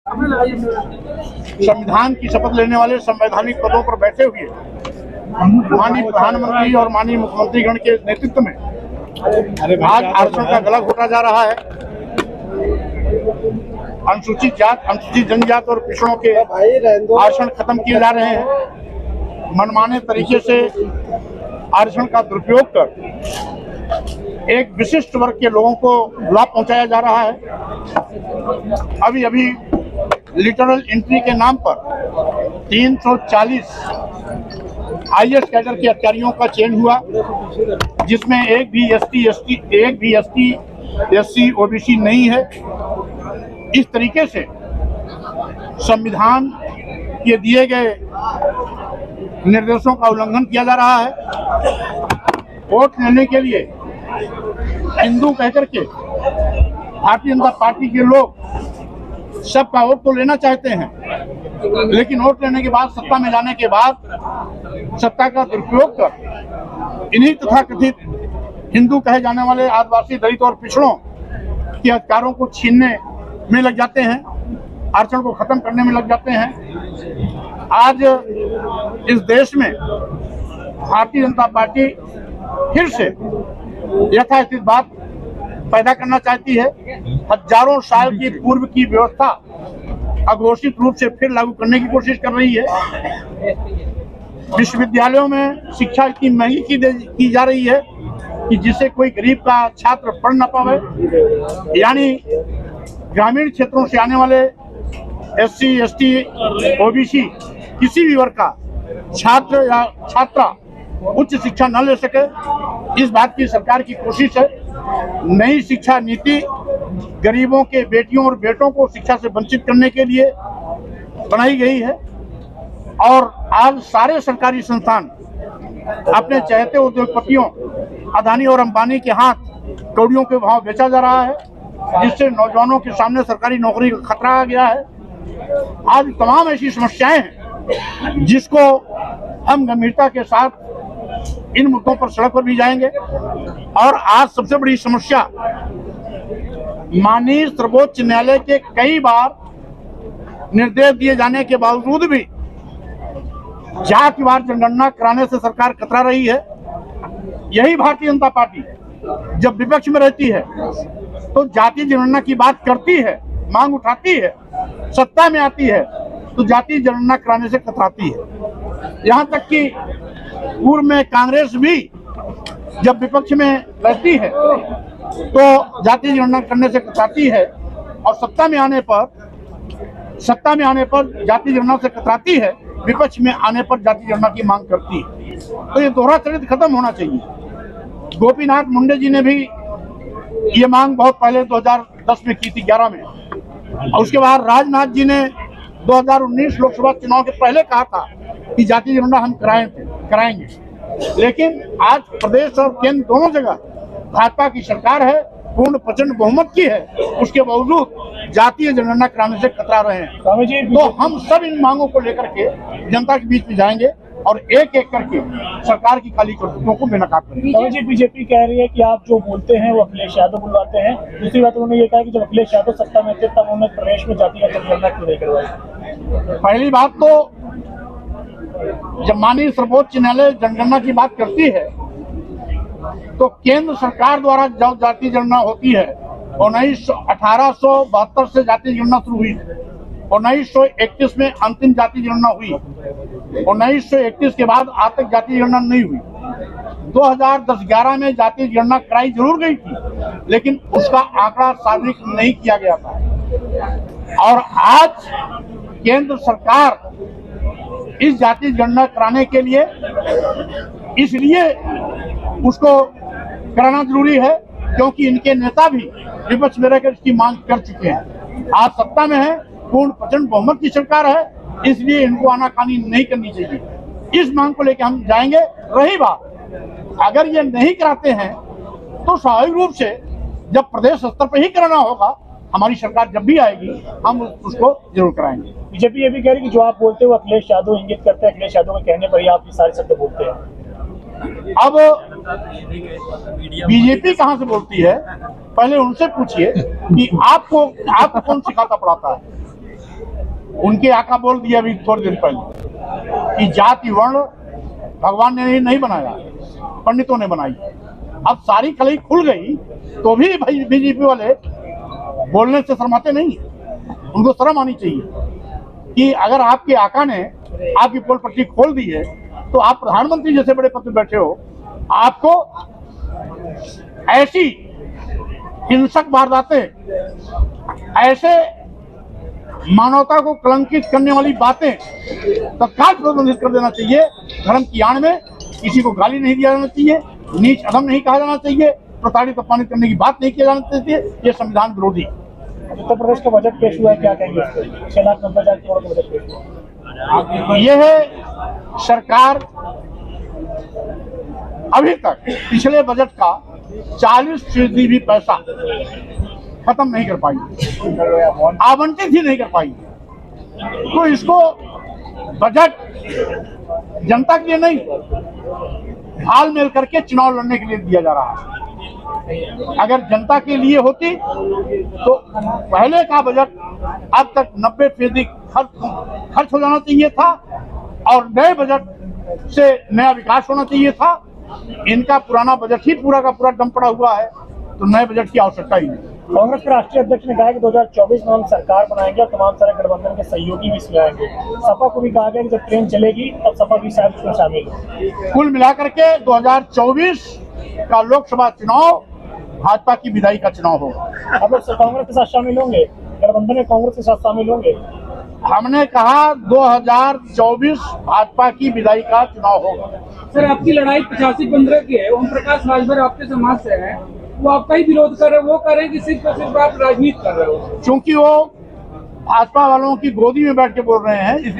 संविधान की शपथ लेने वाले संवैधानिक पदों पर बैठे हुए माननीय प्रधानमंत्री और माननीय मुख्यमंत्रीगण के नेतृत्व में आज आरक्षण का गला घोटा जा रहा है। अनुसूचित जात, अनुसूचित जनजाति और पिछड़ों के आरक्षण खत्म किए जा रहे हैं। मनमाने तरीके से आरक्षण का दुरुपयोग कर एक विशिष्ट वर्ग के लोगों को लाभ पहुंचाया जा रहा है। अभी अभी लिटरल एंट्री के नाम पर 340 IAS कैडर के अधिकारियों का चयन हुआ, जिसमें एक भी SC OBC नहीं है। इस तरीके से संविधान के दिए गए निर्देशों का उल्लंघन किया जा रहा है। वोट लेने के लिए हिंदू कहकर के भारतीय जनता पार्टी के लोग सबका वोट तो लेना चाहते हैं, लेकिन वोट लेने के बाद सत्ता में जाने के बाद सत्ता का दुरुपयोग कर इन्हीं तथाकथित हिंदू कहे जाने वाले आदिवासी, दलित और पिछड़ों के अधिकारों को छीनने में लग जाते हैं, आरक्षण को खत्म करने में लग जाते हैं। आज इस देश में भारतीय जनता पार्टी फिर से यथास्थित बात पैदा करना चाहती है। हजारों साल की पूर्व की व्यवस्था अघोषित रूप से फिर लागू करने की कोशिश कर रही है। विश्वविद्यालयों में शिक्षा इतनी महंगी की जा रही है कि जिससे कोई गरीब का छात्र पढ़ न पावे, यानी ग्रामीण क्षेत्रों से आने वाले SC ST OBC किसी भी वर्ग का छात्र या छात्रा उच्च शिक्षा न ले सके। इस बात की सरकार की कोशिश है। नई शिक्षा नीति गरीबों के बेटियों और बेटों को शिक्षा से वंचित करने के लिए बनाई गई है, और आज सारे सरकारी संस्थान अपने चहेते उद्योगपतियों अदानी और अंबानी के हाथ कौड़ियों के भाव बेचा जा रहा है, जिससे नौजवानों के सामने सरकारी नौकरी का खतरा आ गया है। आज तमाम ऐसी समस्याएं हैं जिसको हम गंभीरता के साथ इन मुद्दों पर सड़क पर भी जाएंगे। और आज सबसे बड़ी समस्या, माननीय सर्वोच्च न्यायालय के कई बार निर्देश दिए जाने के बावजूद भी जातिवार जनगणना कराने से सरकार कतरा रही है। यही भारतीय जनता पार्टी जब विपक्ष में रहती है तो जातीय जनगणना की बात करती है, मांग उठाती है, सत्ता में आती है तो जातीय जनगणना कराने से कतराती है। यहाँ तक कि पूर्व में कांग्रेस भी जब विपक्ष में रहती है तो जातीय जनगणना करने से कतराती है, और सत्ता में आने पर जातीय जनगणना से कतराती है, विपक्ष में आने पर जातीय जनगणना की मांग करती है। तो ये दोहरा चरित्र खत्म होना चाहिए। गोपीनाथ मुंडे जी ने भी ये मांग बहुत पहले 2010 में की थी, 11 में, और उसके बाद राजनाथ जी ने 2019 लोकसभा चुनाव के पहले कहा था कि जातीय जनगणना हम कराएंगे। लेकिन आज प्रदेश और केंद्र दोनों जगह भाजपा की सरकार है, पूर्ण प्रचंड बहुमत की है, उसके बावजूद जातीय जनगणना कराने से कतरा रहे हैं। तो हम सब इन मांगों को लेकर के जनता के बीच में जाएंगे और एक एक करके सरकार की काली करतूतों को बेनकाब करेंगे। बीजेपी कह रही है कि आप जो बोलते हैं वो अखिलेश यादव बुलवाते हैं। दूसरी बात उन्होंने ये कहा कि जब अखिलेश यादव सत्ता में थे तब उन्होंने प्रदेश में जातीय जनगणना क्यों नहीं करवाई। पहली बात तो जब माननीय सर्वोच्च न्यायालय जनगणना की बात करती है तो केंद्र सरकार द्वारा जब जातीय जनगणना होती है 1872 से जातीय जनगणना शुरू हुई, 1931 में अंतिम जातीय जनगणना हुई, 1931 के बाद आज तक जातीय जनगणना नहीं हुई। 2010-11 में जातीय जनगणना कराई जरूर गई थी, लेकिन उसका आंकड़ा सार्वजनिक नहीं किया गया था। और आज केंद्र सरकार इस जातीय जनगणना कराने के लिए इसलिए उसको कराना जरूरी है क्योंकि इनके नेता भी विपक्ष में रहकर इसकी मांग कर चुके हैं। आज सत्ता में है, पूर्ण प्रचंड बहुमत की सरकार है, इसलिए इनको आनाकानी नहीं करनी चाहिए। इस मांग को लेकर हम जाएंगे। रही बात, अगर ये नहीं कराते हैं तो स्वाभाविक रूप से जब प्रदेश स्तर पर ही कराना होगा, हमारी सरकार जब भी आएगी हम उसको जरूर कराएंगे। बीजेपी ये भी कह रही है कि जो आप बोलते हो अखिलेश यादव इंगित करते हैं, अखिलेश यादव के कहने पर ही आप ये सारे शब्द बोलते हैं। अब बीजेपी कहां से बोलती है, पहले उनसे पूछिए कि आपको कौन सिखाता पढ़ाता है। उनके आका बोल दिया अभी थोड़ी देर पहले कि जाति वर्ण भगवान ने नहीं बनाया, पंडितों ने बनाई। अब सारी कलई खुल गई तो भी भाई बीजेपी वाले बोलने से शर्माते नहीं। उनको शर्म आनी चाहिए कि अगर आपके आका ने आपकी पोल पट्टी खोल दी है तो आप प्रधानमंत्री जैसे बड़े पद में बैठे हो, आपको ऐसी हिंसक वारदातें, ऐसे मानवता को कलंकित करने वाली बातें तत्काल प्रतिबंधित कर देना चाहिए। धर्म की आड़ में किसी को गाली नहीं दिया जाना चाहिए, नीच अधम नहीं कहा जाना चाहिए, प्रताड़ित अपमानित करने की बात नहीं किया जाना चाहिए। ये संविधान विरोधी। उत्तर प्रदेश का बजट पेश हुआ है, क्या कहेंगे? 6,90,000 करोड़ का बजट पेश हुआ। यह सरकार अभी तक पिछले बजट का 40% भी पैसा खत्म नहीं कर पाई, आवंटित ही नहीं कर पाई। तो इसको बजट जनता के लिए नहीं, हाल मेल करके चुनाव लड़ने के लिए दिया जा रहा है। अगर जनता के लिए होती तो पहले का बजट अब तक 90% खर्च हो जाना चाहिए था और नए बजट से नया विकास होना चाहिए था। इनका पुराना बजट ही पूरा का पूरा डम पड़ा हुआ है, तो नए बजट की आवश्यकता ही नहीं। कांग्रेस के राष्ट्रीय अध्यक्ष ने कहा कि 2024 में हम सरकार बनाएंगे और तमाम सारे गठबंधन के सहयोगी भी इसमें आएंगे। सपा को भी कहा गया कि जब ट्रेन चलेगी तब सपा भी शायद उसमें शामिल हो। कुल मिलाकर के 2024 का लोकसभा चुनाव भाजपा की विदाई का चुनाव होगा। अब लोग कांग्रेस के साथ शामिल होंगे, गठबंधन में कांग्रेस के साथ शामिल होंगे। हमने कहा 2024 भाजपा की विदाई का चुनाव होगा। सर, आपकी लड़ाई 85-15 की है। ओम प्रकाश राजभर आपके समाज से है, वो आपका ही विरोध कर रहे हैं। वो कह रहे हैं कि सिर्फ और सिर्फ आप राजनीति कर रहे हो। क्योंकि वो भाजपा वालों की गोदी में बैठ के बोल रहे हैं, इसलिए